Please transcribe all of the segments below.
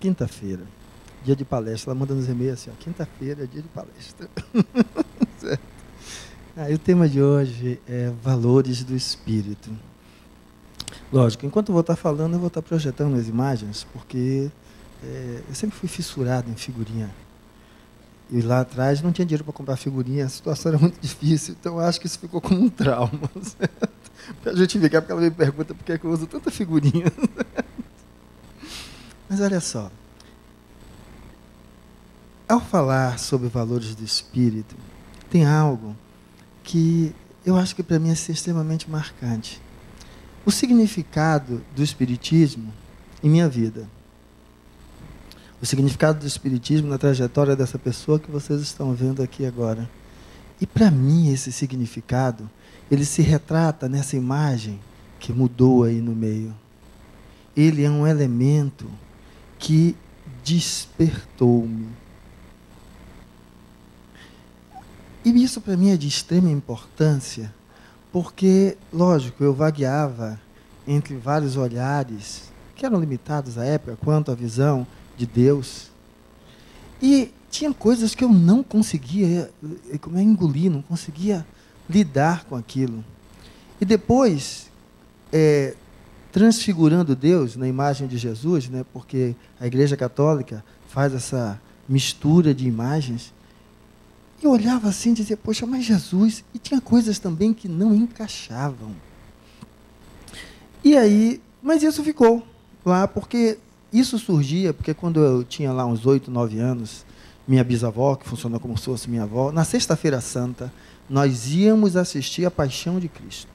Quinta-feira, dia de palestra. Ela manda nos e-mails assim, ó, quinta-feira, dia de palestra. Certo? Aí o tema de hoje é valores do espírito. Lógico, enquanto eu vou estar falando, eu vou estar projetando as imagens, porque eu sempre fui fissurado em figurinha. E lá atrás não tinha dinheiro para comprar figurinha, a situação era muito difícil, então eu acho que isso ficou como um trauma. Para justificar, porque ela me pergunta por que eu uso tanta figurinha. Mas olha só, ao falar sobre valores do espírito, tem algo que eu acho que para mim é extremamente marcante. O significado do espiritismo em minha vida. O significado do espiritismo na trajetória dessa pessoa que vocês estão vendo aqui agora. E para mim esse significado, ele se retrata nessa imagem que mudou aí no meio. Ele é um elemento que despertou-me. E isso para mim é de extrema importância, porque, lógico, eu vagueava entre vários olhares, que eram limitados à época, quanto à visão de Deus. E tinha coisas que eu não conseguia engolir, não conseguia lidar com aquilo. E depois, transfigurando Deus na imagem de Jesus, né, porque a Igreja Católica faz essa mistura de imagens, eu olhava assim e dizia, poxa, mas Jesus... E tinha coisas também que não encaixavam. E aí, mas isso ficou lá, porque isso surgia, porque quando eu tinha lá uns 8, 9 anos, minha bisavó, que funcionou como se fosse minha avó, na Sexta-feira Santa, nós íamos assistir a Paixão de Cristo.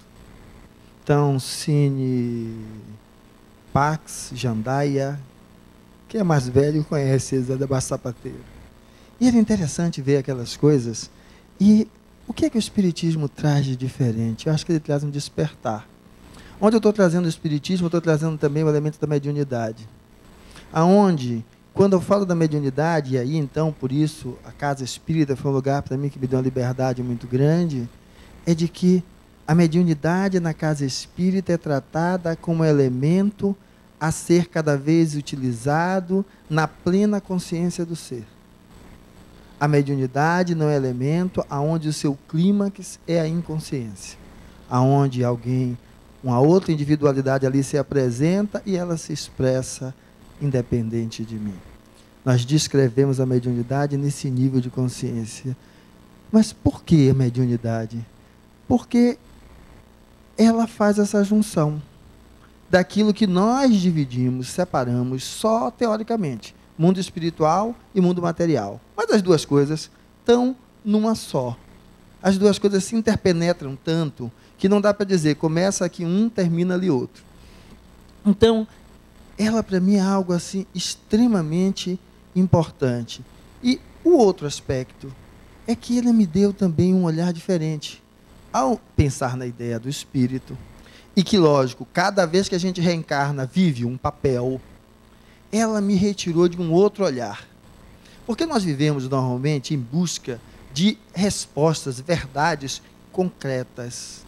Então, Cine, Pax, Jandaia, quem é mais velho conhece Zé da Sapateiro. E era interessante ver aquelas coisas. E o que é que o Espiritismo traz de diferente? Eu acho que ele traz um despertar. Onde eu estou trazendo o Espiritismo, eu estou trazendo também o elemento da mediunidade. Aonde, quando eu falo da mediunidade, e aí então, por isso, a Casa Espírita foi um lugar para mim que me deu uma liberdade muito grande, é de que a mediunidade na Casa Espírita é tratada como elemento a ser cada vez utilizado na plena consciência do ser. A mediunidade não é elemento aonde o seu clímax é a inconsciência, aonde alguém, uma outra individualidade ali se apresenta e ela se expressa independente de mim. Nós descrevemos a mediunidade nesse nível de consciência. Mas por que a mediunidade? Porque ela faz essa junção daquilo que nós dividimos, separamos só teoricamente. Mundo espiritual e mundo material. Mas as duas coisas estão numa só. As duas coisas se interpenetram tanto que não dá para dizer, começa aqui um, termina ali outro. Então, ela para mim é algo assim extremamente importante. E o outro aspecto é que ele me deu também um olhar diferente. Ao pensar na ideia do espírito, e que, lógico, cada vez que a gente reencarna, vive um papel, ela me retirou de um outro olhar. Porque nós vivemos normalmente em busca de respostas, verdades concretas,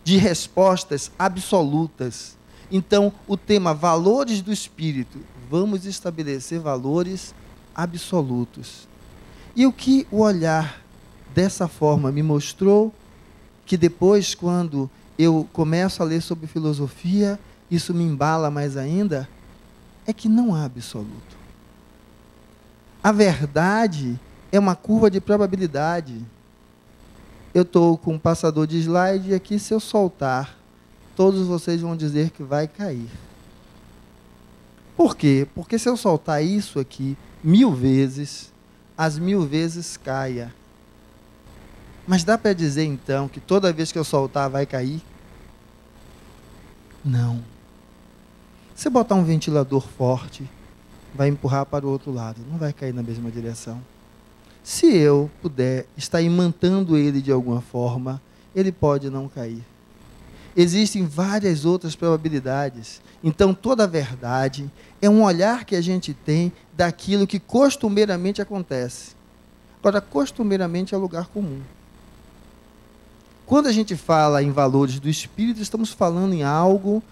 de respostas absolutas. Então, o tema valores do espírito, vamos estabelecer valores absolutos. E o que o olhar dessa forma me mostrou, que depois, quando eu começo a ler sobre filosofia, isso me embala mais ainda, é que não há absoluto. A verdade é uma curva de probabilidade. Eu estou com um passador de slide e aqui, se eu soltar, todos vocês vão dizer que vai cair. Por quê? Porque se eu soltar isso aqui 1000 vezes, as 1000 vezes caia. Mas dá para dizer então que toda vez que eu soltar vai cair? Não. Se botar um ventilador forte, vai empurrar para o outro lado, não vai cair na mesma direção. Se eu puder estar imantando ele de alguma forma, ele pode não cair. Existem várias outras probabilidades. Então, toda a verdade é um olhar que a gente tem daquilo que costumeiramente acontece. Agora, costumeiramente é lugar comum. Quando a gente fala em valores do espírito, estamos falando em algo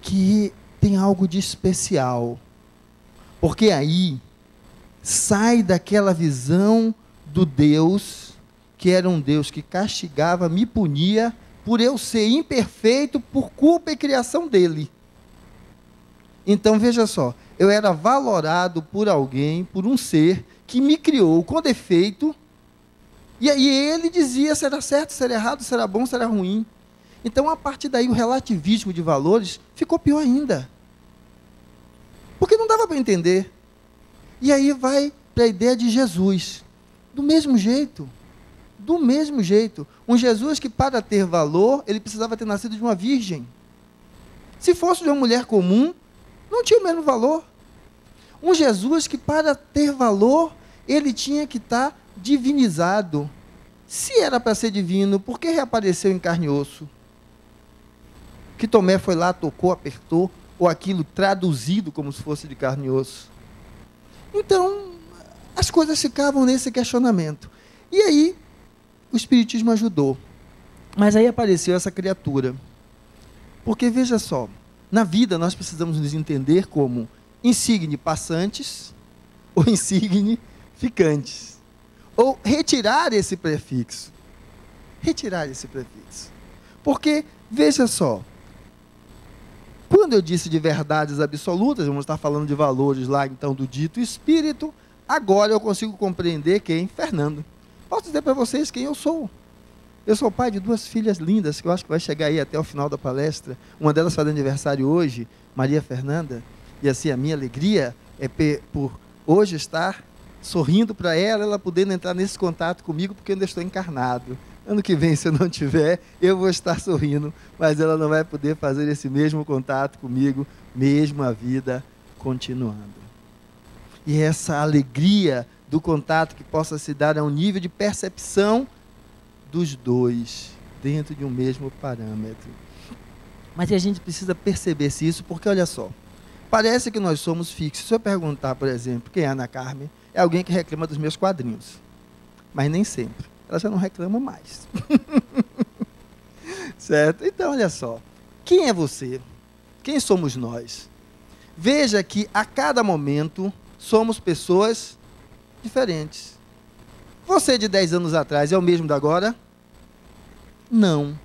que tem algo de especial. Porque aí sai daquela visão do Deus, que era um Deus que castigava, me punia, por eu ser imperfeito, por culpa e criação dele. Então, veja só, eu era valorado por alguém, por um ser que me criou com defeito, e aí ele dizia se era certo, se era errado, se era bom, se era ruim. Então, a partir daí, o relativismo de valores ficou pior ainda. Porque não dava para entender. E aí vai para a ideia de Jesus. Do mesmo jeito. Do mesmo jeito. Um Jesus que, para ter valor, ele precisava ter nascido de uma virgem. Se fosse de uma mulher comum, não tinha o mesmo valor. Um Jesus que, para ter valor, ele tinha que estar divinizado. Se era para ser divino, por que reapareceu em carne e osso? Que Tomé foi lá, tocou, apertou, ou aquilo traduzido como se fosse de carne e osso. Então, as coisas ficavam nesse questionamento. E aí, o Espiritismo ajudou. Mas aí apareceu essa criatura. Porque, veja só, na vida nós precisamos nos entender como insigne passantes ou insigne ficantes. Ou retirar esse prefixo. Retirar esse prefixo. Porque, veja só, quando eu disse de verdades absolutas, vamos estar falando de valores lá, então, do dito espírito, agora eu consigo compreender quem? Fernando. Posso dizer para vocês quem eu sou. Eu sou pai de 2 filhas lindas, que eu acho que vai chegar aí até o final da palestra. Uma delas faz aniversário hoje, Maria Fernanda, e assim, a minha alegria é por hoje estar sorrindo para ela podendo entrar nesse contato comigo, porque eu ainda estou encarnado. Ano que vem, se eu não tiver, eu vou estar sorrindo, mas ela não vai poder fazer esse mesmo contato comigo, mesmo a vida continuando. E essa alegria do contato que possa se dar a um nível de percepção dos dois, dentro de um mesmo parâmetro. Mas a gente precisa perceber isso, porque olha só, parece que nós somos fixos. Se eu perguntar, por exemplo, quem é a Ana Carmen, é alguém que reclama dos meus quadrinhos, mas nem sempre. Ela já não reclama mais. Certo? Então, olha só. Quem é você? Quem somos nós? Veja que a cada momento somos pessoas diferentes. Você de 10 anos atrás é o mesmo da agora? Não.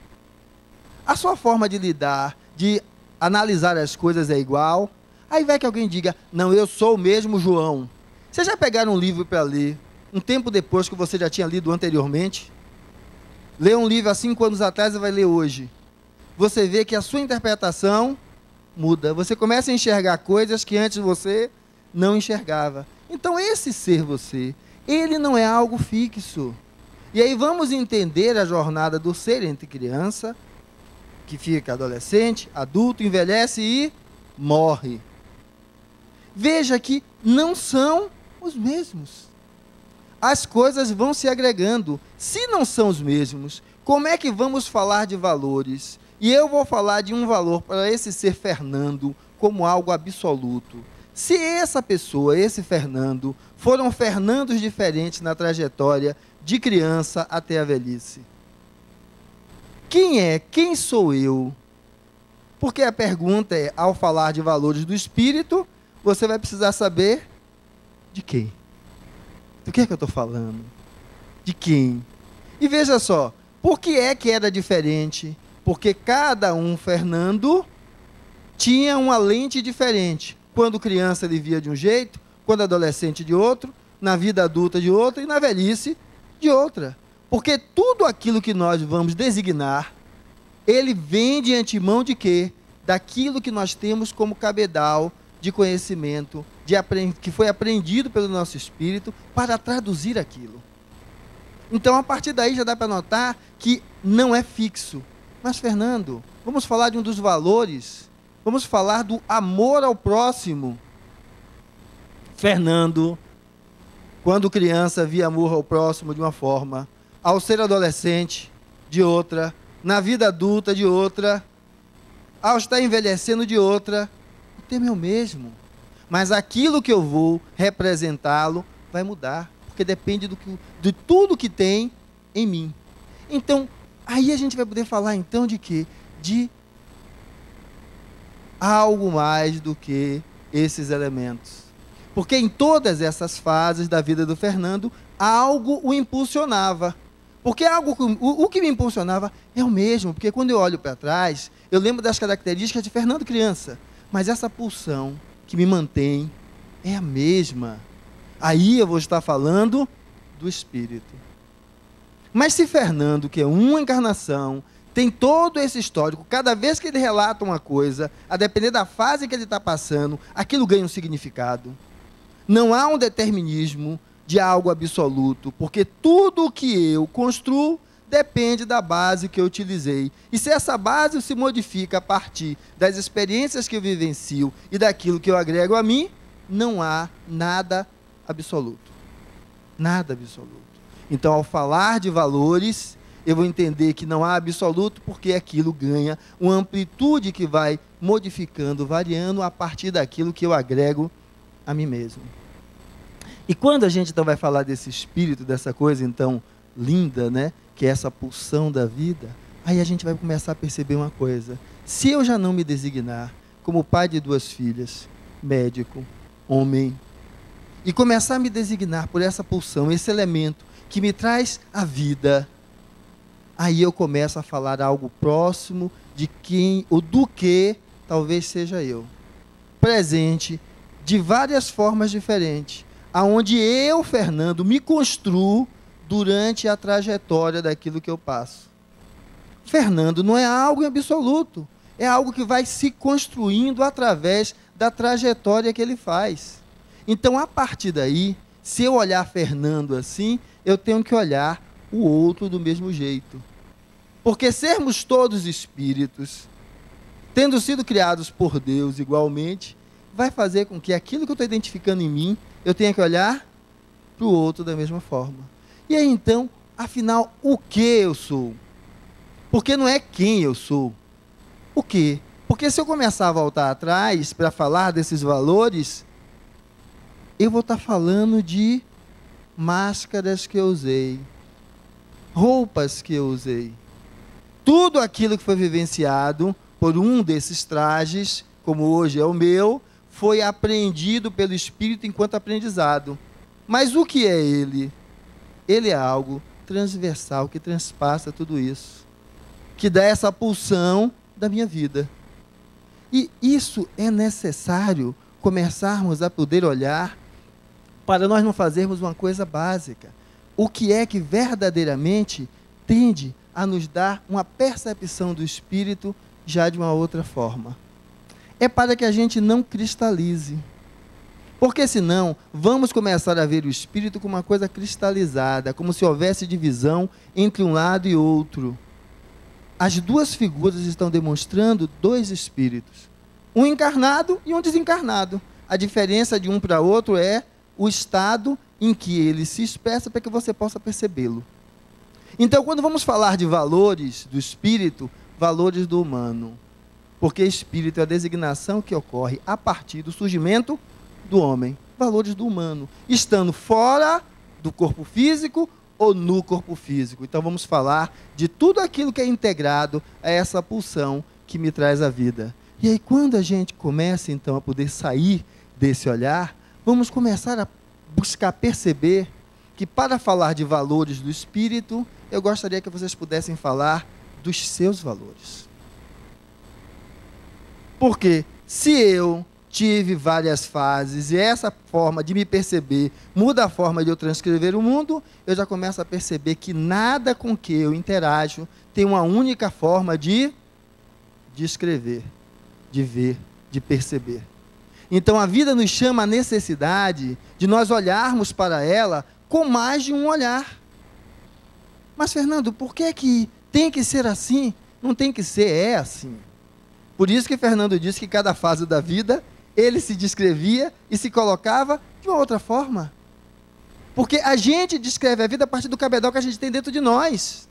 A sua forma de lidar, de analisar as coisas é igual? Aí vai que alguém diga, não, eu sou o mesmo João. Vocês já pegaram um livro para ler um tempo depois que você já tinha lido anteriormente? Lê um livro há 5 anos atrás e vai ler hoje. Você vê que a sua interpretação muda. Você começa a enxergar coisas que antes você não enxergava. Então esse ser você, ele não é algo fixo. E aí vamos entender a jornada do ser entre criança, que fica adolescente, adulto, envelhece e morre. Veja que não são os mesmos. As coisas vão se agregando. Se não são os mesmos, como é que vamos falar de valores? E eu vou falar de um valor para esse ser Fernando como algo absoluto. Se essa pessoa, esse Fernando, foram Fernandos diferentes na trajetória de criança até a velhice. Quem sou eu? Porque a pergunta é, ao falar de valores do espírito, você vai precisar saber de quem? Do que é que eu estou falando? De quem? E veja só, por que é que era diferente? Porque cada um, Fernando, tinha uma lente diferente. Quando criança ele via de um jeito, quando adolescente de outro, na vida adulta de outro e na velhice de outra. Porque tudo aquilo que nós vamos designar, ele vem de antemão de quê? Daquilo que nós temos como cabedal de conhecimento, que foi aprendido pelo nosso espírito para traduzir aquilo. Então, a partir daí já dá para notar que não é fixo. Mas, Fernando, vamos falar de um dos valores, vamos falar do amor ao próximo. Fernando, quando criança, via amor ao próximo de uma forma, ao ser adolescente, de outra, na vida adulta, de outra, ao estar envelhecendo, de outra. O tema é o mesmo, mas aquilo que eu vou representá-lo vai mudar, porque depende de tudo que tem em mim. Então, aí a gente vai poder falar então de quê? De algo mais do que esses elementos. Porque em todas essas fases da vida do Fernando, algo o impulsionava. Porque o que me impulsionava é o mesmo, porque quando eu olho para trás, eu lembro das características de Fernando criança, mas essa pulsão que me mantém é a mesma. Aí eu vou estar falando do Espírito. Mas se Fernando, que é uma encarnação, tem todo esse histórico, cada vez que ele relata uma coisa, a depender da fase que ele está passando, aquilo ganha um significado. Não há um determinismo de algo absoluto, porque tudo o que eu construo depende da base que eu utilizei. E se essa base se modifica a partir das experiências que eu vivencio e daquilo que eu agrego a mim, não há nada absoluto. Nada absoluto. Então, ao falar de valores, eu vou entender que não há absoluto, porque aquilo ganha uma amplitude que vai modificando, variando a partir daquilo que eu agrego a mim mesmo. E quando a gente então vai falar desse espírito, dessa coisa então linda, né, que é essa pulsão da vida, aí a gente vai começar a perceber uma coisa. Se eu já não me designar como pai de 2 filhas, médico, homem, e começar a me designar por essa pulsão, esse elemento que me traz a vida, aí eu começo a falar algo próximo de quem ou do que talvez seja eu. Presente de várias formas diferentes, aonde eu, Fernando, me construo durante a trajetória daquilo que eu passo. Fernando não é algo em absoluto, é algo que vai se construindo através da trajetória que ele faz. Então, a partir daí, se eu olhar Fernando assim, eu tenho que olhar o outro do mesmo jeito. Porque sermos todos espíritos, tendo sido criados por Deus igualmente, vai fazer com que aquilo que eu estou identificando em mim, eu tenha que olhar para o outro da mesma forma. E aí então, afinal, o que eu sou? Porque não é quem eu sou. O que? Porque se eu começar a voltar atrás para falar desses valores, eu vou estar falando de máscaras que eu usei, roupas que eu usei. Tudo aquilo que foi vivenciado por um desses trajes, como hoje é o meu, foi aprendido pelo Espírito enquanto aprendizado. Mas o que é ele? Ele é algo transversal, que transpassa tudo isso, que dá essa pulsão da minha vida. E isso é necessário começarmos a poder olhar para nós não fazermos uma coisa básica. O que é que verdadeiramente tende a nos dar uma percepção do Espírito já de uma outra forma. É para que a gente não cristalize. Porque senão, vamos começar a ver o Espírito como uma coisa cristalizada, como se houvesse divisão entre um lado e outro. As 2 figuras estão demonstrando 2 espíritos. Um encarnado e um desencarnado. A diferença de um para outro é o estado em que ele se expressa para que você possa percebê-lo. Então, quando vamos falar de valores do espírito, valores do humano. Porque espírito é a designação que ocorre a partir do surgimento do homem. Valores do humano. Estando fora do corpo físico ou no corpo físico. Então, vamos falar de tudo aquilo que é integrado a essa pulsão que me traz a vida. E aí, quando a gente começa, então, a poder sair desse olhar, vamos começar a buscar perceber que, para falar de valores do espírito, eu gostaria que vocês pudessem falar dos seus valores. Porque se eu tive várias fases e essa forma de me perceber muda a forma de eu transcrever o mundo, eu já começo a perceber que nada com que eu interajo tem uma única forma de escrever, de ver, de perceber. Então a vida nos chama a necessidade de nós olharmos para ela com mais de um olhar. Mas, Fernando, por que tem que ser assim? Não tem que ser, é assim. Por isso que Fernando disse que cada fase da vida, ele se descrevia e se colocava de uma outra forma. Porque a gente descreve a vida a partir do cabedal que a gente tem dentro de nós.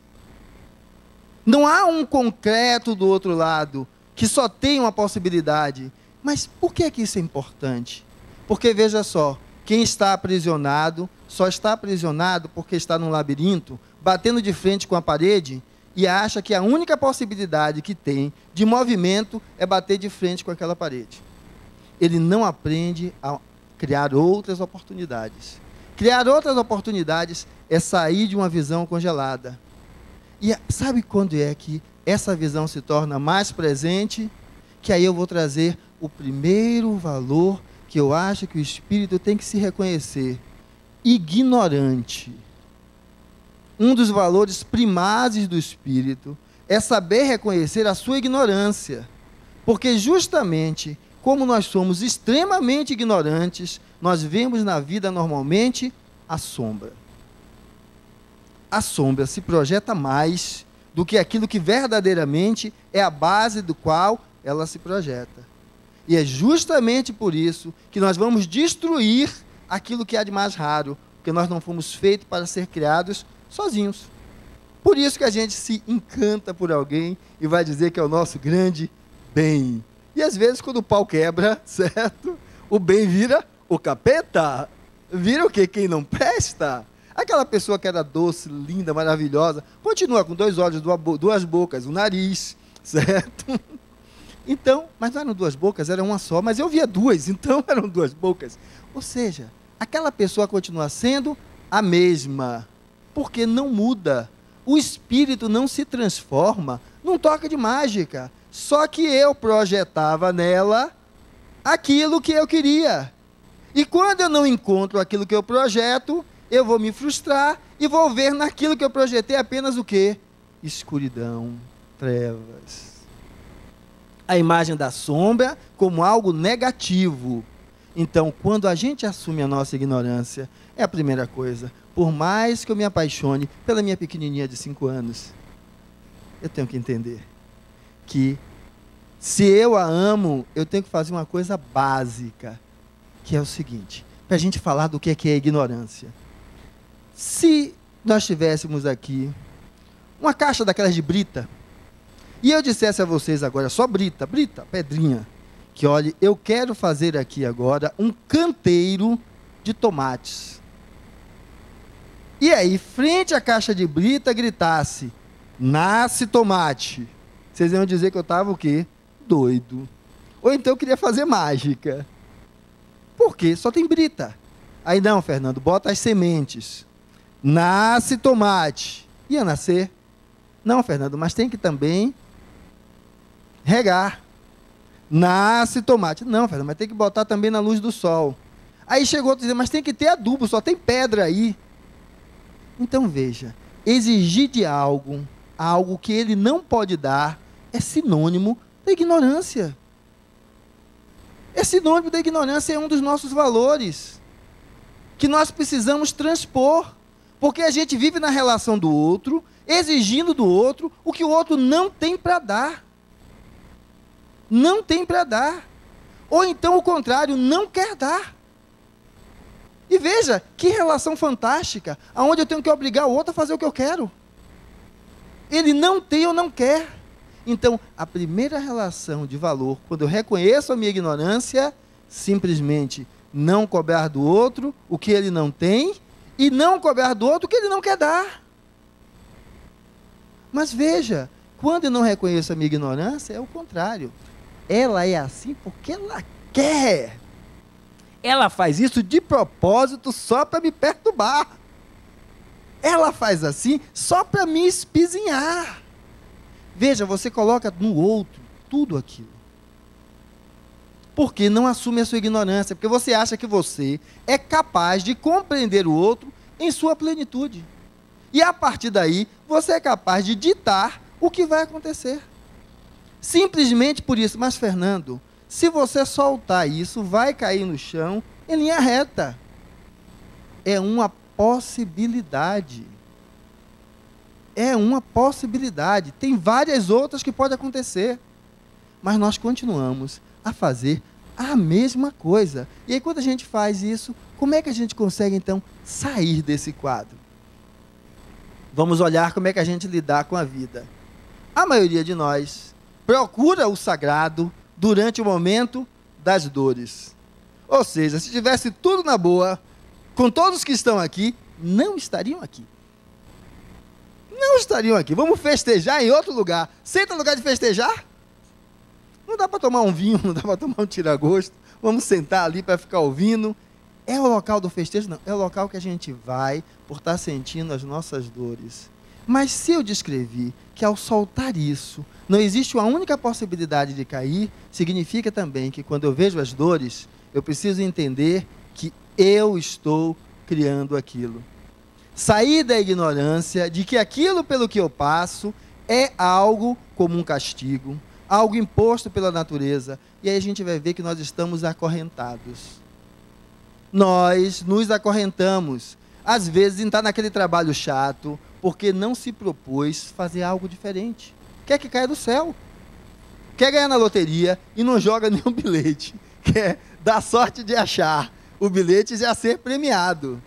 Não há um concreto do outro lado que só tem uma possibilidade. Mas por que isso é importante? Porque, veja só, quem está aprisionado, só está aprisionado porque está num labirinto, batendo de frente com a parede, e acha que a única possibilidade que tem de movimento é bater de frente com aquela parede. Ele não aprende a criar outras oportunidades. Criar outras oportunidades é sair de uma visão congelada. E sabe quando é que essa visão se torna mais presente? Que aí eu vou trazer o primeiro valor que eu acho que o espírito tem que se reconhecer. Ignorante. Um dos valores primários do espírito é saber reconhecer a sua ignorância. Porque justamente como nós somos extremamente ignorantes, nós vemos na vida normalmente a sombra. A sombra se projeta mais do que aquilo que verdadeiramente é a base do qual ela se projeta. E é justamente por isso que nós vamos destruir aquilo que há de mais raro, porque nós não fomos feitos para ser criados sozinhos. Por isso que a gente se encanta por alguém e vai dizer que é o nosso grande bem. E às vezes quando o pau quebra, certo? O bem vira o capeta. Vira o quê? Quem não presta. Aquela pessoa que era doce, linda, maravilhosa, continua com 2 olhos, 2 bocas, um nariz, certo? Então, mas não eram 2 bocas, era uma só, mas eu via 2, então eram 2 bocas. Ou seja, aquela pessoa continua sendo a mesma, porque não muda. O espírito não se transforma num toque de mágica. Só que eu projetava nela aquilo que eu queria. E quando eu não encontro aquilo que eu projeto, eu vou me frustrar e vou ver naquilo que eu projetei apenas o quê? Escuridão, trevas. A imagem da sombra como algo negativo. Então, quando a gente assume a nossa ignorância, é a primeira coisa. Por mais que eu me apaixone pela minha pequenininha de 5 anos, eu tenho que entender que se eu a amo, eu tenho que fazer uma coisa básica, que é o seguinte, para a gente falar do que é ignorância. Se nós tivéssemos aqui uma caixa daquelas de brita, e eu dissesse a vocês agora, só brita, pedrinha, que olhe, eu quero fazer aqui agora um canteiro de tomates. E aí, frente à caixa de brita, gritasse, nasce tomate. Vocês iam dizer que eu estava o quê? Doido. Ou então eu queria fazer mágica. Por quê? Só tem brita. Aí não, Fernando, bota as sementes. Nasce tomate. Ia nascer? Não, Fernando, mas tem que também regar. Nasce tomate. Não, Fernando, mas tem que botar também na luz do sol. Aí chegou outro dizendo, mas tem que ter adubo, só tem pedra aí. Então veja, exigir de algo que ele não pode dar, é sinônimo da ignorância. É sinônimo da ignorância, é um dos nossos valores, que nós precisamos transpor, porque a gente vive na relação do outro, exigindo do outro o que o outro não tem para dar. Não tem para dar. Ou então o contrário, não quer dar. E veja, que relação fantástica, onde eu tenho que obrigar o outro a fazer o que eu quero. Ele não tem ou não quer. Então, a primeira relação de valor, quando eu reconheço a minha ignorância, simplesmente não cobrar do outro o que ele não tem e não cobrar do outro o que ele não quer dar. Mas veja, quando eu não reconheço a minha ignorância, é o contrário. Ela é assim porque ela quer. Ela faz isso de propósito só para me perturbar. Ela faz assim só para me espizinhar. Veja, você coloca no outro tudo aquilo. Porque não assume a sua ignorância, porque você acha que você é capaz de compreender o outro em sua plenitude. E a partir daí, você é capaz de ditar o que vai acontecer. Simplesmente por isso. Mas, Fernando, se você soltar isso, vai cair no chão em linha reta. É uma possibilidade. É uma possibilidade. Tem várias outras que podem acontecer. Mas nós continuamos a fazer a mesma coisa. E aí, quando a gente faz isso, como é que a gente consegue, então, sair desse quadro? Vamos olhar como é que a gente lidar com a vida. A maioria de nós procura o sagrado durante o momento das dores. Ou seja, se tivesse tudo na boa, com todos que estão aqui, não estariam aqui. Não estariam aqui. Vamos festejar em outro lugar. Senta no lugar de festejar? Não dá para tomar um vinho, não dá para tomar um tira-gosto. Vamos sentar ali para ficar ouvindo. É o local do festejo? Não, é o local que a gente vai por estar sentindo as nossas dores. Mas se eu descrevi que ao soltar isso, não existe uma única possibilidade de cair, significa também que quando eu vejo as dores, eu preciso entender que eu estou criando aquilo. Sair da ignorância de que aquilo pelo que eu passo é algo como um castigo, algo imposto pela natureza. E aí a gente vai ver que nós estamos acorrentados. Nós nos acorrentamos. Às vezes está naquele trabalho chato, porque não se propôs fazer algo diferente. Quer que caia do céu. Quer ganhar na loteria e não joga nenhum bilhete. Quer dar sorte de achar o bilhete já ser premiado.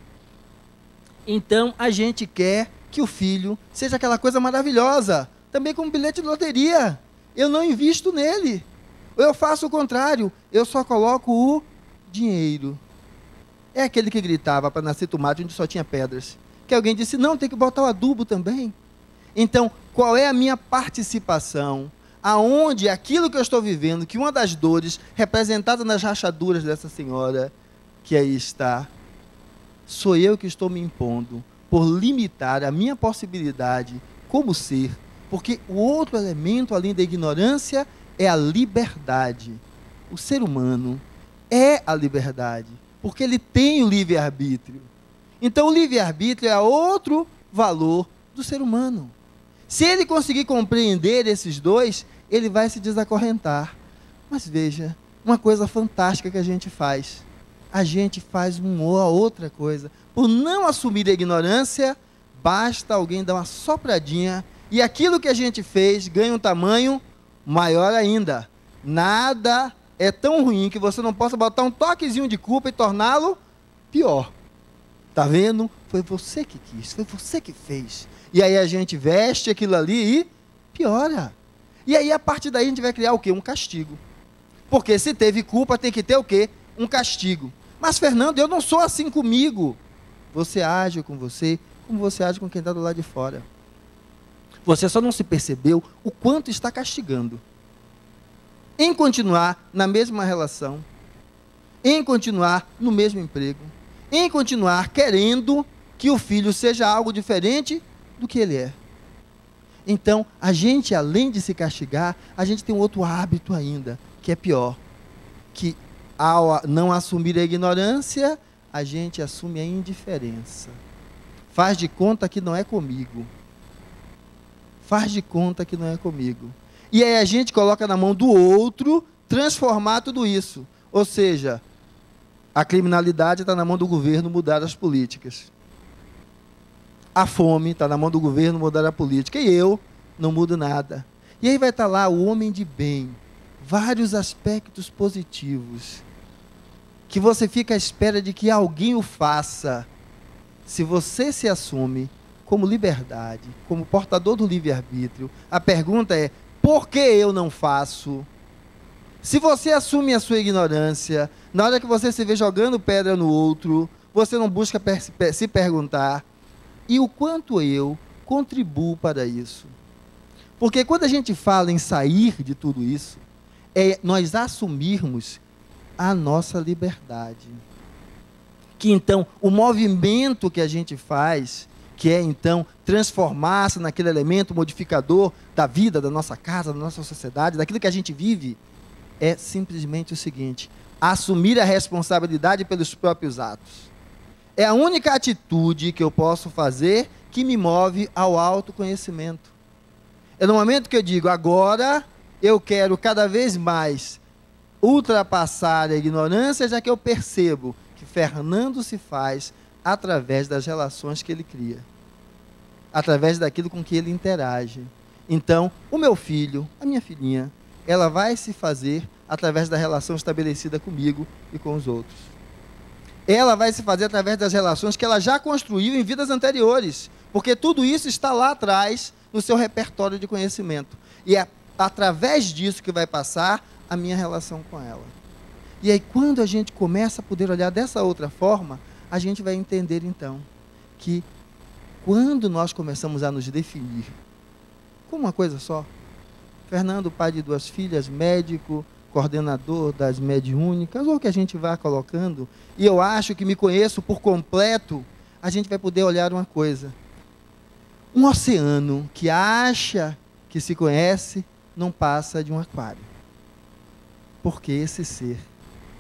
Então a gente quer que o filho seja aquela coisa maravilhosa, também como bilhete de loteria. Eu não invisto nele. Eu faço o contrário, eu só coloco o dinheiro. É aquele que gritava para nascer tomate onde só tinha pedras. Que alguém disse, não, tem que botar o adubo também. Então, qual é a minha participação? Aonde aquilo que eu estou vivendo, que uma das dores representada nas rachaduras dessa senhora, que aí está, sou eu que estou me impondo por limitar a minha possibilidade como ser, porque o outro elemento além da ignorância é a liberdade. O ser humano é a liberdade, porque ele tem o livre-arbítrio. Então o livre-arbítrio é outro valor do ser humano. Se ele conseguir compreender esses dois, ele vai se desacorrentar. Mas veja, uma coisa fantástica que a gente faz uma outra coisa. Por não assumir a ignorância, basta alguém dar uma sopradinha e aquilo que a gente fez ganha um tamanho maior ainda. Nada é tão ruim que você não possa botar um toquezinho de culpa e torná-lo pior. Está vendo? Foi você que quis, foi você que fez. E aí a gente veste aquilo ali e piora. E aí a partir daí a gente vai criar o quê? Um castigo. Porque se teve culpa tem que ter o quê? Um castigo. Mas, Fernando, eu não sou assim comigo. Você age com você como você age com quem está do lado de fora. Você só não se percebeu o quanto está castigando. Em continuar na mesma relação, em continuar no mesmo emprego, em continuar querendo que o filho seja algo diferente do que ele é. Então, a gente, além de se castigar, a gente tem um outro hábito ainda, que é pior, que ao não assumir a ignorância, a gente assume a indiferença. Faz de conta que não é comigo. Faz de conta que não é comigo. E aí a gente coloca na mão do outro transformar tudo isso. Ou seja, a criminalidade está na mão do governo mudar as políticas. A fome está na mão do governo mudar a política. E eu não mudo nada. E aí vai estar lá o homem de bem. Vários aspectos positivos. Que você fica à espera de que alguém o faça. Se você se assume como liberdade, como portador do livre-arbítrio, a pergunta é, por que eu não faço? Se você assume a sua ignorância, na hora que você se vê jogando pedra no outro, você não busca se perguntar, e o quanto eu contribuo para isso? Porque quando a gente fala em sair de tudo isso, é nós assumirmos a nossa liberdade. Que então, o movimento que a gente faz, que é então transformar-se naquele elemento modificador da vida, da nossa casa, da nossa sociedade, daquilo que a gente vive, é simplesmente o seguinte: assumir a responsabilidade pelos próprios atos. É a única atitude que eu posso fazer que me move ao autoconhecimento. É no momento que eu digo, agora eu quero cada vez mais ultrapassar a ignorância, já que eu percebo que Fernando se faz através das relações que ele cria, através daquilo com que ele interage. Então, o meu filho, a minha filhinha, ela vai se fazer através da relação estabelecida comigo e com os outros. Ela vai se fazer através das relações que ela já construiu em vidas anteriores, porque tudo isso está lá atrás no seu repertório de conhecimento. E é através disso que vai passar a minha relação com ela. E aí, quando a gente começa a poder olhar dessa outra forma, a gente vai entender, então, que quando nós começamos a nos definir como uma coisa só, Fernando, pai de 2 filhas, médico, coordenador das mediúnicas, ou que a gente vá colocando, e eu acho que me conheço por completo, a gente vai poder olhar uma coisa. Um oceano que acha que se conhece, não passa de um aquário. Porque esse ser,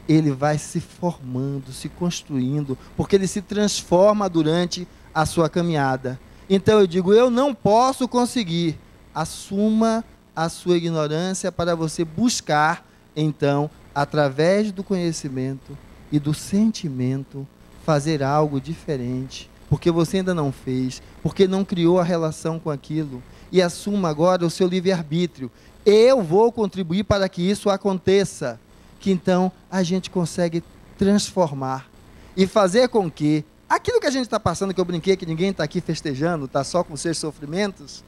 ele vai se formando, se construindo, porque ele se transforma durante a sua caminhada. Então eu digo, eu não posso conseguir. Assuma a sua ignorância para você buscar, então, através do conhecimento e do sentimento, fazer algo diferente, porque você ainda não fez, porque não criou a relação com aquilo, e assuma agora o seu livre-arbítrio. Eu vou contribuir para que isso aconteça, que então a gente consegue transformar e fazer com que aquilo que a gente está passando, que eu brinquei que ninguém está aqui festejando, está só com seus sofrimentos,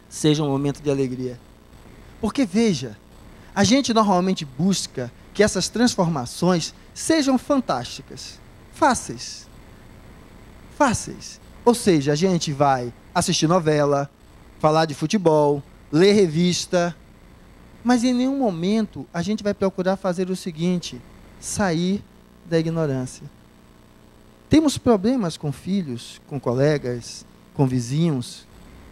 seja um momento de alegria. Porque veja, a gente normalmente busca que essas transformações sejam fantásticas, fáceis. Fáceis. Ou seja, a gente vai assistir novela, falar de futebol, ler revista, mas em nenhum momento a gente vai procurar fazer o seguinte: sair da ignorância. Temos problemas com filhos, com colegas, com vizinhos,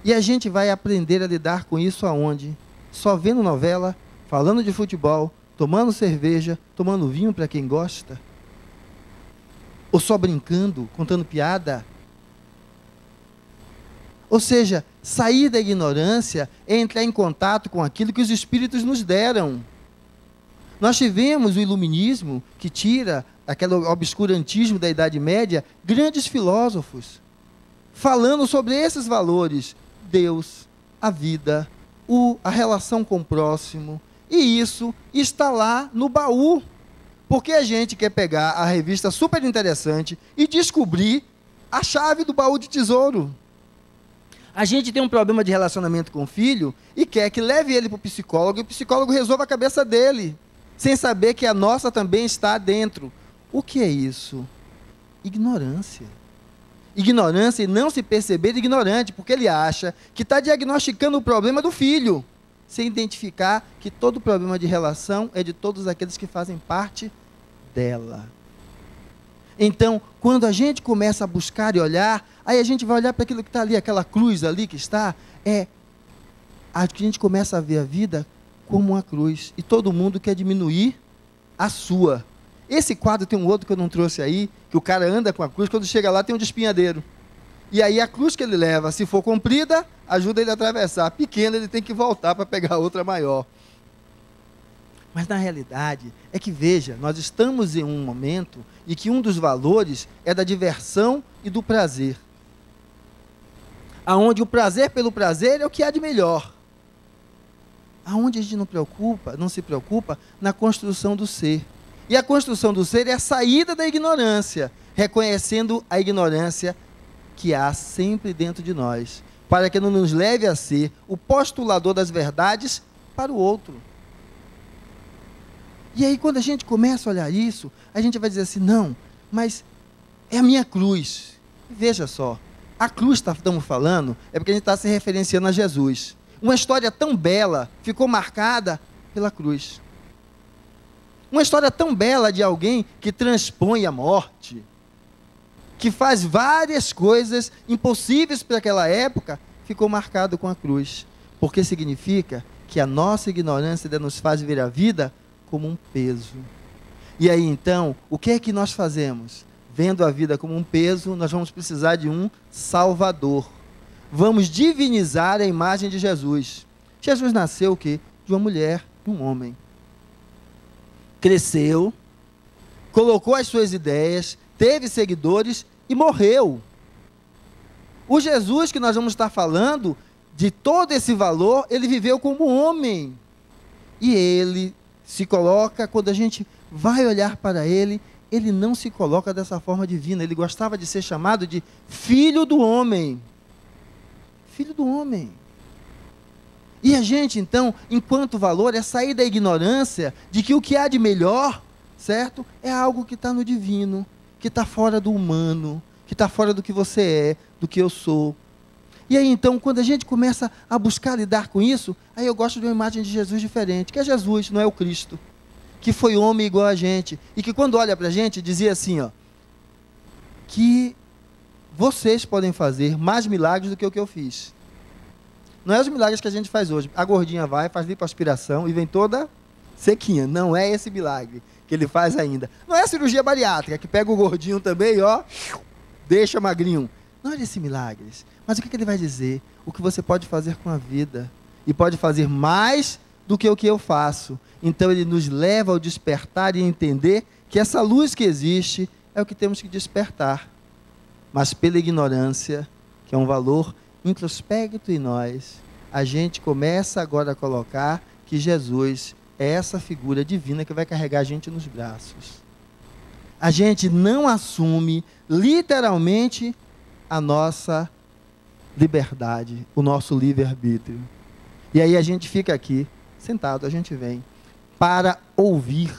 e a gente vai aprender a lidar com isso aonde? Só vendo novela, falando de futebol, tomando cerveja, tomando vinho para quem gosta? Ou só brincando, contando piada? Ou seja, sair da ignorância é entrar em contato com aquilo que os espíritos nos deram. Nós tivemos o iluminismo, que tira aquele obscurantismo da Idade Média, grandes filósofos, falando sobre esses valores: Deus, a vida, a relação com o próximo. E isso está lá no baú, porque a gente quer pegar a revista super interessante e descobrir a chave do baú de tesouro. A gente tem um problema de relacionamento com o filho e quer que leve ele para o psicólogo e o psicólogo resolva a cabeça dele, sem saber que a nossa também está dentro. O que é isso? Ignorância. Ignorância e não se perceber ignorante, porque ele acha que está diagnosticando o problema do filho, sem identificar que todo problema de relação é de todos aqueles que fazem parte dela. Então, quando a gente começa a buscar e olhar, aí a gente vai olhar para aquilo que está ali, aquela cruz ali que está, a gente começa a ver a vida como uma cruz, e todo mundo quer diminuir a sua. Esse quadro tem um outro que eu não trouxe aí, que o cara anda com a cruz, quando chega lá tem um despenhadeiro. E aí a cruz que ele leva, se for comprida, ajuda ele a atravessar. Pequena, ele tem que voltar para pegar outra maior. Mas na realidade, é que veja, nós estamos em um momento em que um dos valores é da diversão e do prazer. Aonde o prazer pelo prazer é o que há de melhor. Aonde a gente não se preocupa na construção do ser. E a construção do ser é a saída da ignorância, reconhecendo a ignorância que há sempre dentro de nós, para que não nos leve a ser o postulador das verdades para o outro. E aí, quando a gente começa a olhar isso, a gente vai dizer assim: não, mas é a minha cruz. E veja só, a cruz que estamos falando é porque a gente está se referenciando a Jesus. Uma história tão bela ficou marcada pela cruz. Uma história tão bela de alguém que transpõe a morte, que faz várias coisas impossíveis para aquela época, ficou marcado com a cruz. Porque significa que a nossa ignorância ainda nos faz ver a vida como um peso. E aí então, o que é que nós fazemos? Vendo a vida como um peso, nós vamos precisar de um Salvador. Vamos divinizar a imagem de Jesus. Jesus nasceu o quê? De uma mulher, de um homem. Cresceu, colocou as suas ideias, teve seguidores e morreu. O Jesus que nós vamos estar falando, de todo esse valor, ele viveu como homem. E ele se coloca, quando a gente vai olhar para ele, ele não se coloca dessa forma divina. Ele gostava de ser chamado de Filho do Homem. Filho do Homem. E a gente, então, enquanto valor, é sair da ignorância de que o que há de melhor, certo? É algo que está no divino, que está fora do humano, que está fora do que você é, do que eu sou. E aí então, quando a gente começa a buscar lidar com isso, aí eu gosto de uma imagem de Jesus diferente, que é Jesus, não é o Cristo, que foi homem igual a gente, e que quando olha para a gente, dizia assim, ó, que vocês podem fazer mais milagres do que o que eu fiz. Não é os milagres que a gente faz hoje. A gordinha vai, faz lipoaspiração e vem toda sequinha. Não é esse milagre que ele faz ainda. Não é a cirurgia bariátrica, que pega o gordinho também, ó, deixa magrinho. Não é esse milagres. Mas o que ele vai dizer? O que você pode fazer com a vida. E pode fazer mais do que o que eu faço. Então ele nos leva ao despertar e entender que essa luz que existe é o que temos que despertar. Mas pela ignorância, que é um valor introspecto em nós, a gente começa agora a colocar que Jesus é essa figura divina que vai carregar a gente nos braços. A gente não assume literalmente a nossa liberdade, o nosso livre-arbítrio. E aí a gente fica aqui, sentado, a gente vem para ouvir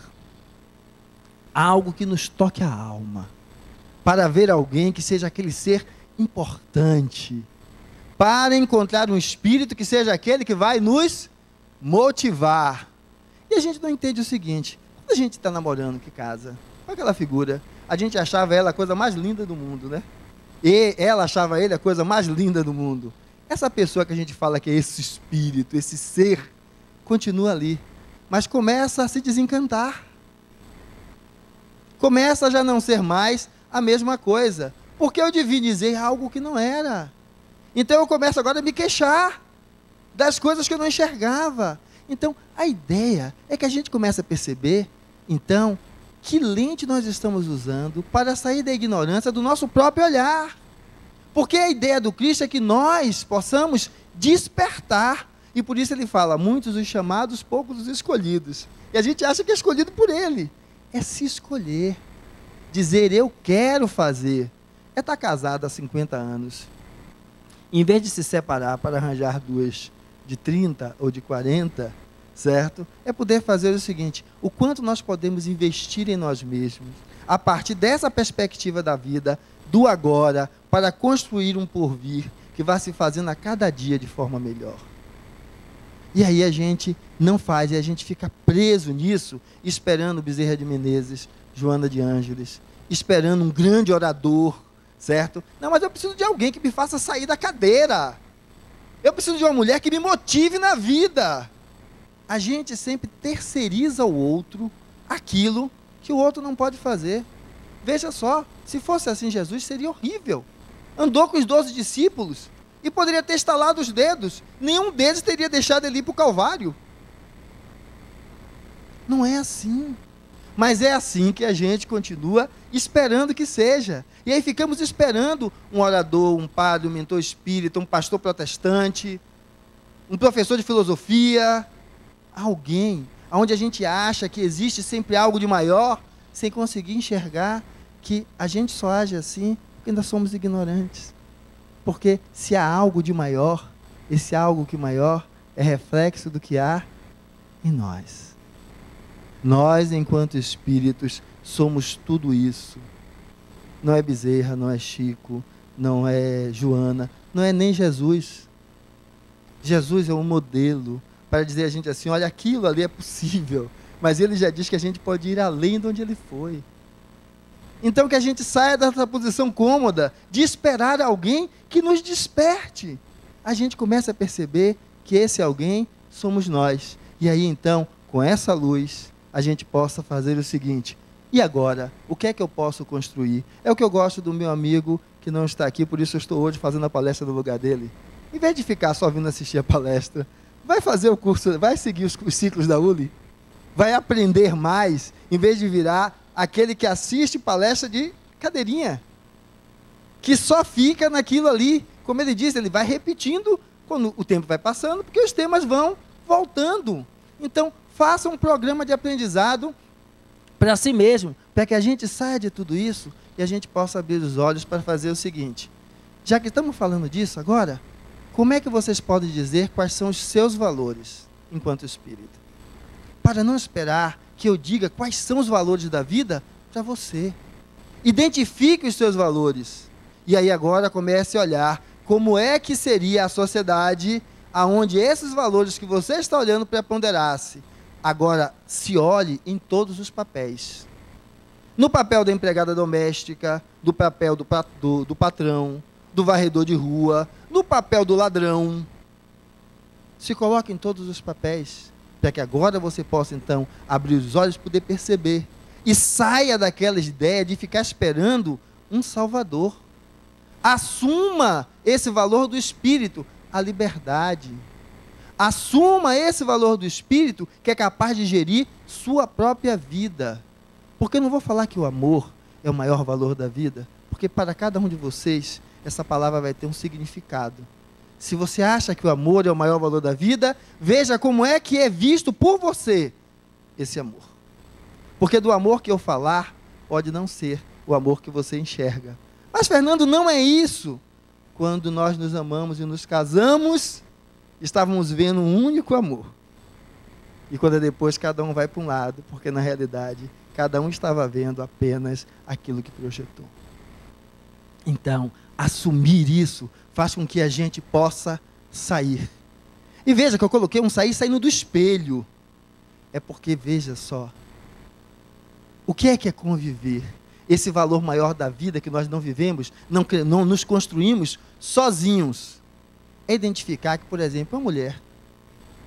algo que nos toque a alma, para ver alguém que seja aquele ser importante, para encontrar um espírito que seja aquele que vai nos motivar. E a gente não entende o seguinte: quando a gente está namorando, que casa, com aquela figura, a gente achava ela a coisa mais linda do mundo, né? E ela achava ele a coisa mais linda do mundo. Essa pessoa que a gente fala que é esse espírito, esse ser, continua ali, mas começa a se desencantar. Começa a já não ser mais a mesma coisa, porque eu devia dizer algo que não era. Então eu começo agora a me queixar das coisas que eu não enxergava. Então a ideia é que a gente comece a perceber, então, que lente nós estamos usando para sair da ignorância do nosso próprio olhar. Porque a ideia do Cristo é que nós possamos despertar. E por isso ele fala, muitos os chamados, poucos os escolhidos. E a gente acha que é escolhido por ele. É se escolher. Dizer, eu quero fazer. É estar casado há 50 anos. Em vez de se separar para arranjar duas de 30 ou de 40, certo? É poder fazer o seguinte, o quanto nós podemos investir em nós mesmos, a partir dessa perspectiva da vida, do agora, para construir um porvir que vai se fazendo a cada dia de forma melhor. E aí a gente não faz, e a gente fica preso nisso, esperando Bezerra de Menezes, Joana de Ângeles, esperando um grande orador, certo? Não, mas eu preciso de alguém que me faça sair da cadeira. Eu preciso de uma mulher que me motive na vida. A gente sempre terceiriza ao outro aquilo que o outro não pode fazer. Veja só, se fosse assim Jesus seria horrível. Andou com os 12 discípulos e poderia ter estalado os dedos. Nenhum deles teria deixado ele ir para o Calvário. Não é assim. Mas é assim que a gente continua esperando que seja. E aí ficamos esperando um orador, um padre, um mentor espírita, um pastor protestante, um professor de filosofia, alguém onde a gente acha que existe sempre algo de maior, sem conseguir enxergar que a gente só age assim porque ainda somos ignorantes. Porque se há algo de maior, esse algo que maior é reflexo do que há em nós. Nós, enquanto espíritos, somos tudo isso. Não é Bezerra, não é Chico, não é Joana, não é nem Jesus. Jesus é um modelo para dizer a gente assim, olha, aquilo ali é possível, mas ele já diz que a gente pode ir além de onde ele foi. Então que a gente saia dessa posição cômoda de esperar alguém que nos desperte. A gente começa a perceber que esse alguém somos nós. E aí então, com essa luz, a gente possa fazer o seguinte, e agora, o que é que eu posso construir? É o que eu gosto do meu amigo que não está aqui, por isso eu estou hoje fazendo a palestra no lugar dele. Em vez de ficar só vindo assistir a palestra, vai fazer o curso, vai seguir os ciclos da ULI, vai aprender mais, em vez de virar aquele que assiste palestra de cadeirinha, que só fica naquilo ali. Como ele diz, ele vai repetindo quando o tempo vai passando, porque os temas vão voltando. Então, faça um programa de aprendizado para si mesmo, para que a gente saia de tudo isso e a gente possa abrir os olhos para fazer o seguinte. Já que estamos falando disso agora, como é que vocês podem dizer quais são os seus valores enquanto espírita? Para não esperar que eu diga quais são os valores da vida para você. Identifique os seus valores. E aí agora comece a olhar como é que seria a sociedade aonde esses valores que você está olhando preponderasse. Agora, se olhe em todos os papéis. No papel da empregada doméstica, do papel do patrão, do varredor de rua, no papel do ladrão. Se coloque em todos os papéis, para que agora você possa, então, abrir os olhos e poder perceber. E saia daquela ideia de ficar esperando um Salvador. Assuma esse valor do Espírito, a liberdade. Assuma esse valor do Espírito que é capaz de gerir sua própria vida. Porque eu não vou falar que o amor é o maior valor da vida, porque para cada um de vocês, essa palavra vai ter um significado. Se você acha que o amor é o maior valor da vida, veja como é que é visto por você esse amor. Porque do amor que eu falar, pode não ser o amor que você enxerga. Mas, Fernando, não é isso. Quando nós nos amamos e nos casamos, estávamos vendo um único amor. E quando depois cada um vai para um lado, porque na realidade cada um estava vendo apenas aquilo que projetou. Então, assumir isso faz com que a gente possa sair. E veja que eu coloquei um sair saindo do espelho. É porque, veja só, o que é conviver? Esse valor maior da vida que nós não vivemos, não nos construímos sozinhos. É identificar que, por exemplo, uma mulher,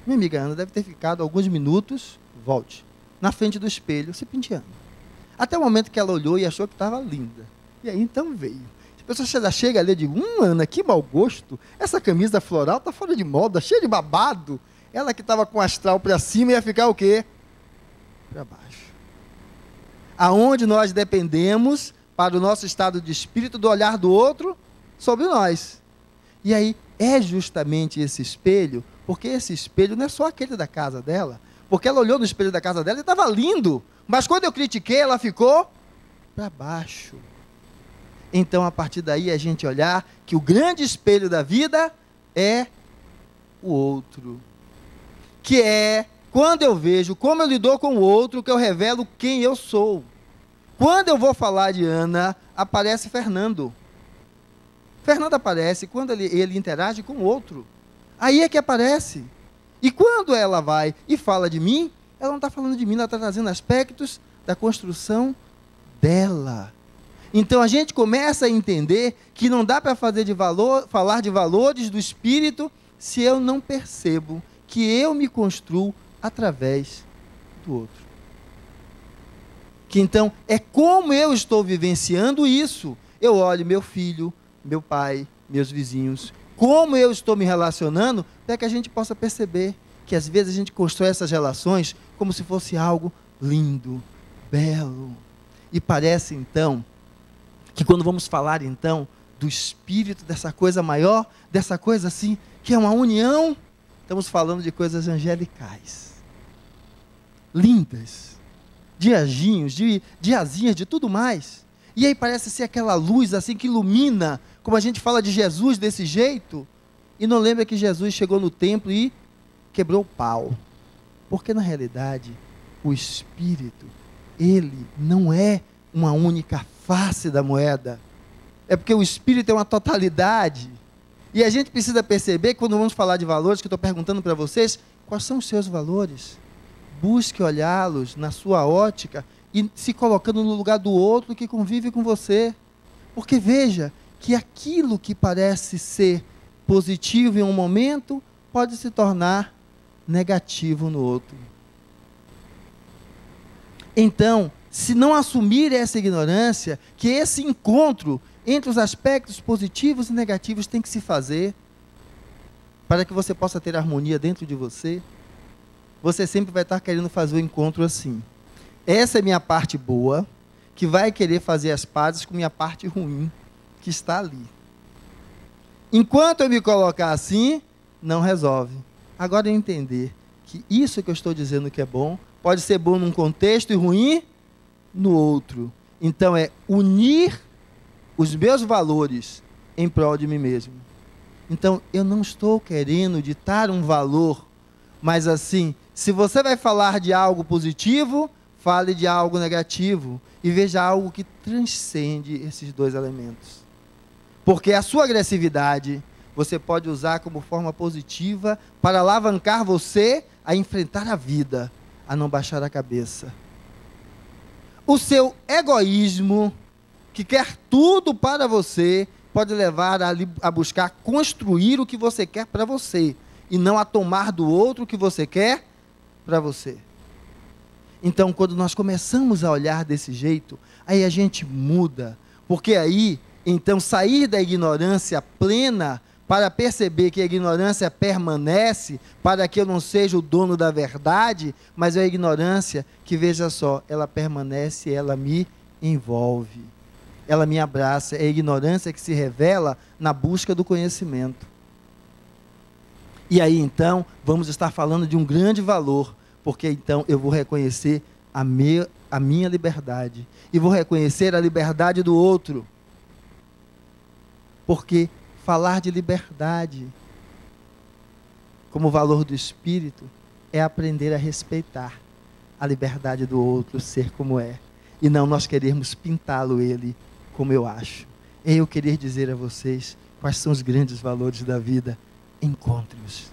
minha amiga Ana, deve ter ficado alguns minutos, volte, na frente do espelho, se penteando. Até o momento que ela olhou e achou que estava linda. E aí então veio. A pessoa chega ali e diz, Ana, que mau gosto, essa camisa floral está fora de moda, cheia de babado. Ela que estava com o astral para cima ia ficar o quê? Para baixo. Aonde nós dependemos, para o nosso estado de espírito, do olhar do outro sobre nós. E aí, é justamente esse espelho, porque esse espelho não é só aquele da casa dela, porque ela olhou no espelho da casa dela e estava lindo, mas quando eu critiquei, ela ficou para baixo. Então, a partir daí, a gente olhar que o grande espelho da vida é o outro. Que é, quando eu vejo como eu lido com o outro, que eu revelo quem eu sou. Quando eu vou falar de Ana, aparece Fernando. Fernando aparece quando ele interage com o outro. Aí é que aparece. E quando ela vai e fala de mim, ela não está falando de mim, ela está trazendo aspectos da construção dela. Então a gente começa a entender que não dá para falar de valores do espírito se eu não percebo que eu me construo através do outro. Que então é como eu estou vivenciando isso. Eu olho meu filho, meu pai, meus vizinhos, como eu estou me relacionando, para que a gente possa perceber que às vezes a gente constrói essas relações como se fosse algo lindo, belo. E parece então que quando vamos falar então do espírito, dessa coisa maior, dessa coisa assim, que é uma união, estamos falando de coisas angelicais, lindas, de anjinhos, de asinhas, de tudo mais. E aí parece ser aquela luz assim que ilumina, como a gente fala de Jesus desse jeito, e não lembra que Jesus chegou no templo e quebrou o pau. Porque na realidade, o Espírito, ele não é uma única face da moeda. É porque o Espírito é uma totalidade. E a gente precisa perceber que quando vamos falar de valores, que eu estou perguntando para vocês, quais são os seus valores? Busque olhá-los na sua ótica e se colocando no lugar do outro que convive com você. Porque veja que aquilo que parece ser positivo em um momento, pode se tornar negativo no outro. Então, se não assumir essa ignorância, que esse encontro entre os aspectos positivos e negativos tem que se fazer, para que você possa ter harmonia dentro de você, você sempre vai estar querendo fazer o encontro assim. Essa é minha parte boa, que vai querer fazer as pazes com minha parte ruim, que está ali. Enquanto eu me colocar assim, não resolve. Agora eu entender que isso que eu estou dizendo que é bom, pode ser bom num contexto e ruim no outro. Então é unir os meus valores em prol de mim mesmo. Então eu não estou querendo ditar um valor, mas assim, se você vai falar de algo positivo, fale de algo negativo e veja algo que transcende esses dois elementos. Porque a sua agressividade você pode usar como forma positiva para alavancar você a enfrentar a vida, a não baixar a cabeça. O seu egoísmo, que quer tudo para você, pode levar a buscar construir o que você quer para você, e não a tomar do outro o que você quer para você. Então, quando nós começamos a olhar desse jeito, aí a gente muda, porque aí, então, sair da ignorância plena para perceber que a ignorância permanece, para que eu não seja o dono da verdade, mas é a ignorância que, veja só, ela permanece, ela me envolve, ela me abraça. É a ignorância que se revela na busca do conhecimento. E aí, então, vamos estar falando de um grande valor, porque então eu vou reconhecer a minha liberdade, e vou reconhecer a liberdade do outro, porque falar de liberdade como valor do espírito é aprender a respeitar a liberdade do outro ser como é, e não nós queremos pintá-lo ele como eu acho. E eu queria dizer a vocês quais são os grandes valores da vida. Encontre-os.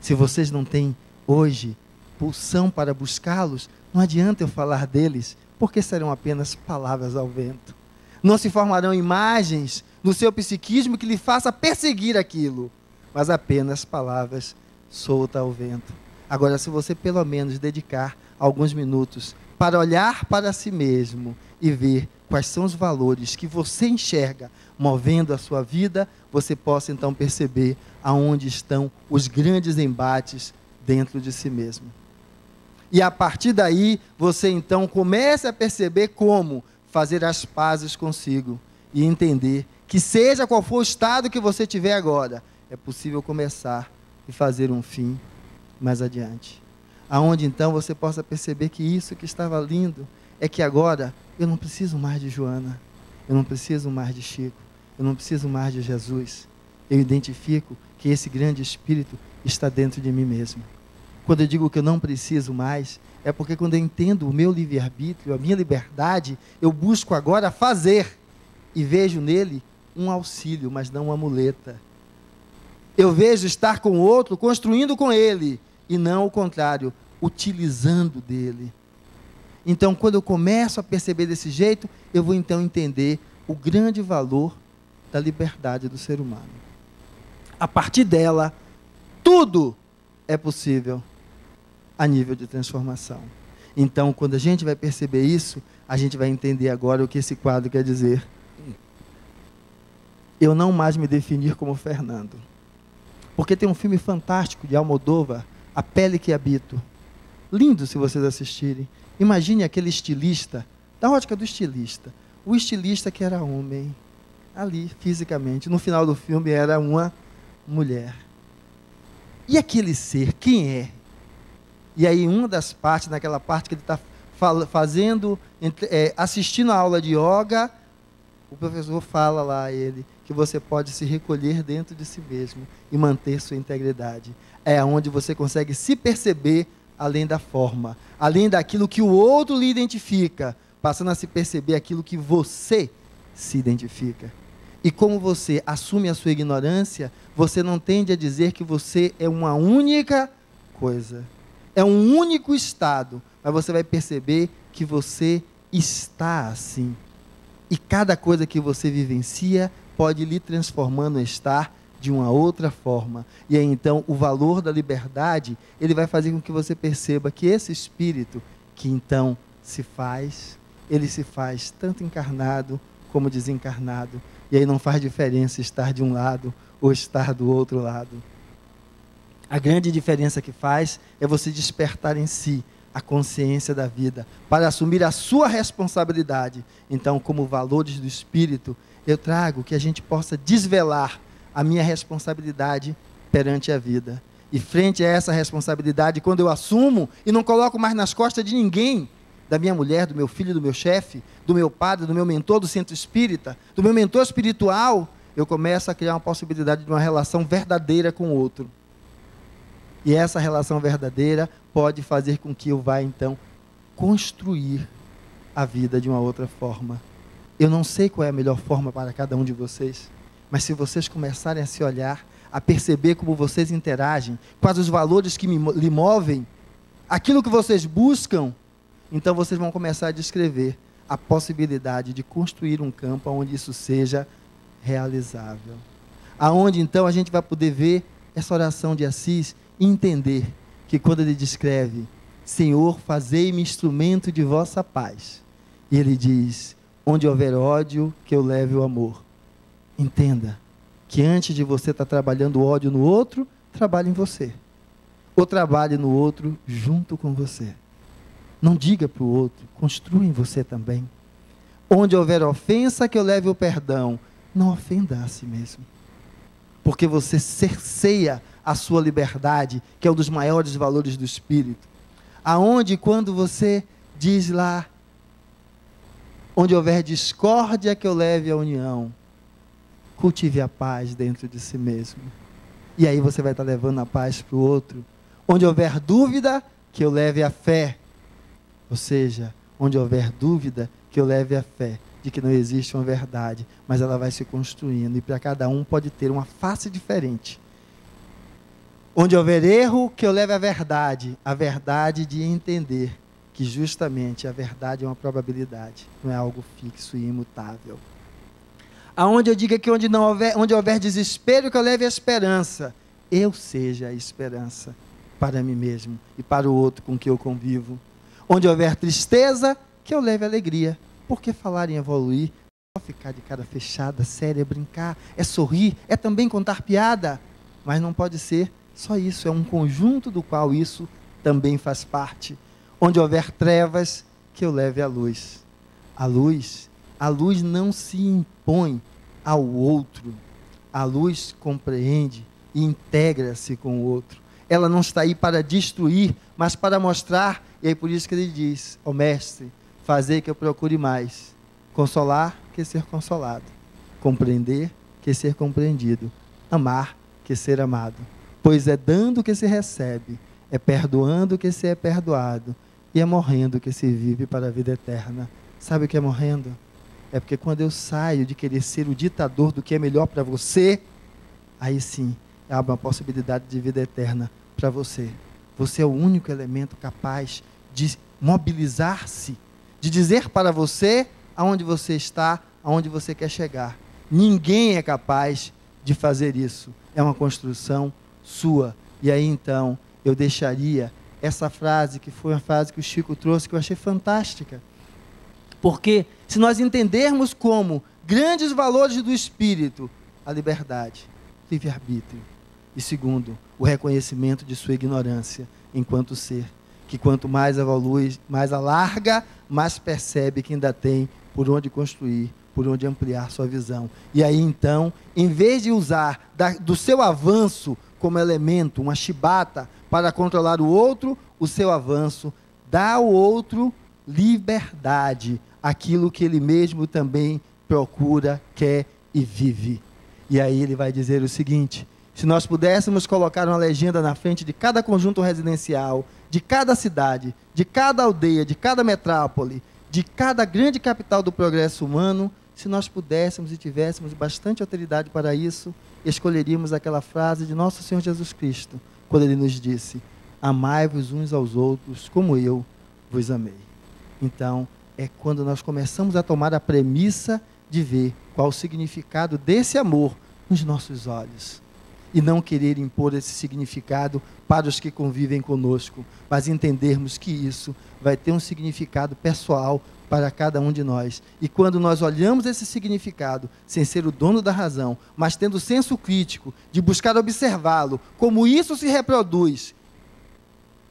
Se vocês não têm hoje pulsão para buscá-los, não adianta eu falar deles, porque serão apenas palavras ao vento. Não se formarão imagens no seu psiquismo que lhe faça perseguir aquilo, mas apenas palavras soltas ao vento. Agora, se você pelo menos dedicar alguns minutos para olhar para si mesmo e ver quais são os valores que você enxerga movendo a sua vida, você possa então perceber aonde estão os grandes embates dentro de si mesmo. E a partir daí, você então começa a perceber como fazer as pazes consigo e entender que seja qual for o estado que você tiver agora, é possível começar e fazer um fim mais adiante. Aonde então você possa perceber que isso que estava lindo é que agora eu não preciso mais de Joana, eu não preciso mais de Chico, eu não preciso mais de Jesus. Eu identifico que esse grande Espírito está dentro de mim mesmo. Quando eu digo que eu não preciso mais, é porque quando eu entendo o meu livre-arbítrio, a minha liberdade, eu busco agora fazer e vejo nele um auxílio, mas não uma muleta. Eu vejo estar com o outro, construindo com ele, e não o contrário, utilizando dele. Então, quando eu começo a perceber desse jeito, eu vou então entender o grande valor da liberdade do ser humano. A partir dela, tudo é possível a nível de transformação. Então, quando a gente vai perceber isso, a gente vai entender agora o que esse quadro quer dizer. Eu não mais me definir como Fernando. Porque tem um filme fantástico de Almodóvar, A Pele que Habito. Lindo se vocês assistirem. Imagine aquele estilista, da ótica do estilista. O estilista que era homem, ali, fisicamente. No final do filme era uma mulher. E aquele ser, quem é? E aí, uma das partes, naquela parte que ele está fazendo, assistindo a aula de yoga, o professor fala lá a ele que você pode se recolher dentro de si mesmo e manter sua integridade. É onde você consegue se perceber além da forma, além daquilo que o outro lhe identifica, passando a se perceber aquilo que você se identifica. E como você assume a sua ignorância, você não tende a dizer que você é uma única coisa. É um único estado, mas você vai perceber que você está assim. E cada coisa que você vivencia pode lhe transformando a estar de uma outra forma. E aí então o valor da liberdade, ele vai fazer com que você perceba que esse espírito que então ele se faz tanto encarnado como desencarnado. E aí não faz diferença estar de um lado ou estar do outro lado. A grande diferença que faz é você despertar em si a consciência da vida, para assumir a sua responsabilidade. Então, como valores do Espírito, eu trago que a gente possa desvelar a minha responsabilidade perante a vida. E frente a essa responsabilidade, quando eu assumo e não coloco mais nas costas de ninguém, da minha mulher, do meu filho, do meu chefe, do meu padre, do meu mentor do centro espírita, do meu mentor espiritual, eu começo a criar uma possibilidade de uma relação verdadeira com o outro. E essa relação verdadeira pode fazer com que eu vá, então, construir a vida de uma outra forma. Eu não sei qual é a melhor forma para cada um de vocês, Mas se vocês começarem a se olhar, a perceber como vocês interagem, quais os valores que lhe movem, aquilo que vocês buscam, então vocês vão começar a descrever a possibilidade de construir um campo onde isso seja realizável. Aonde então a gente vai poder ver essa oração de Assis e entender que quando ele descreve: Senhor, fazei-me instrumento de vossa paz, e ele diz: onde houver ódio, que eu leve o amor. Entenda que antes de você estar trabalhando o ódio no outro, trabalhe em você. Ou trabalhe no outro junto com você. Não diga para o outro, construa em você também. Onde houver ofensa, que eu leve o perdão. Não ofenda a si mesmo. Porque você cerceia a sua liberdade, que é um dos maiores valores do Espírito. Aonde, quando você diz lá, onde houver discórdia, que eu leve a união. Cultive a paz dentro de si mesmo. E aí você vai estar levando a paz para o outro. Onde houver dúvida, que eu leve a fé. Ou seja, onde houver dúvida, que eu leve a fé de que não existe uma verdade, mas ela vai se construindo, e para cada um pode ter uma face diferente. Onde houver erro, que eu leve a verdade de entender que justamente a verdade é uma probabilidade, não é algo fixo e imutável. Aonde eu diga que onde houver desespero, que eu leve a esperança. Eu seja a esperança para mim mesmo e para o outro com que eu convivo. Onde houver tristeza, que eu leve alegria. Porque falar em evoluir, é só ficar de cara fechada, séria, é brincar, é sorrir, é também contar piada. Mas não pode ser só isso, é um conjunto do qual isso também faz parte. Onde houver trevas, que eu leve a luz. A luz não se impõe ao outro. A luz compreende e integra-se com o outro. Ela não está aí para destruir, mas para mostrar. E aí por isso que ele diz: ó mestre, fazei que eu procure mais consolar que ser consolado, compreender que ser compreendido, amar que ser amado. Pois é dando que se recebe, é perdoando que se é perdoado, e é morrendo que se vive para a vida eterna. Sabe o que é morrendo? É porque quando eu saio de querer ser o ditador do que é melhor para você, aí sim, abre uma possibilidade de vida eterna para você. Você é o único elemento capaz de mobilizar-se, de dizer para você aonde você está, aonde você quer chegar. Ninguém é capaz de fazer isso. É uma construção sua. E aí então, eu deixaria essa frase, que foi uma frase que o Chico trouxe, que eu achei fantástica. Porque se nós entendermos como grandes valores do Espírito, a liberdade, livre-arbítrio, e segundo, o reconhecimento de sua ignorância enquanto ser, que quanto mais evolui, mais alarga, mais percebe que ainda tem por onde construir, por onde ampliar sua visão. E aí então, em vez de usar do seu avanço como elemento, uma chibata para controlar o outro, o seu avanço dá ao outro liberdade, aquilo que ele mesmo também procura, quer e vive. E aí ele vai dizer o seguinte: se nós pudéssemos colocar uma legenda na frente de cada conjunto residencial, de cada cidade, de cada aldeia, de cada metrópole, de cada grande capital do progresso humano, se nós pudéssemos e tivéssemos bastante autoridade para isso, escolheríamos aquela frase de Nosso Senhor Jesus Cristo, quando ele nos disse: amai-vos uns aos outros como eu vos amei. Então, é quando nós começamos a tomar a premissa de ver qual o significado desse amor nos nossos olhos. E não querer impor esse significado para os que convivem conosco, mas entendermos que isso vai ter um significado pessoal para cada um de nós. E quando nós olhamos esse significado, sem ser o dono da razão, mas tendo senso crítico, de buscar observá-lo, como isso se reproduz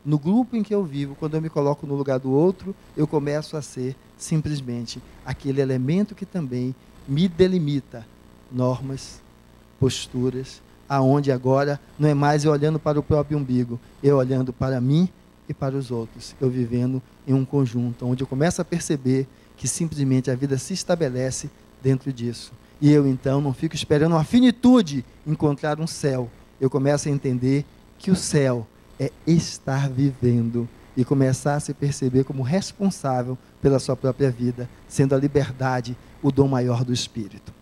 no grupo em que eu vivo, quando eu me coloco no lugar do outro, eu começo a ser simplesmente aquele elemento que também me delimita normas, posturas, aonde agora não é mais eu olhando para o próprio umbigo, eu olhando para mim e para os outros, eu vivendo em um conjunto, onde eu começo a perceber que simplesmente a vida se estabelece dentro disso. E eu então não fico esperando uma finitude encontrar um céu, eu começo a entender que o céu é estar vivendo e começar a se perceber como responsável pela sua própria vida, sendo a liberdade o dom maior do Espírito.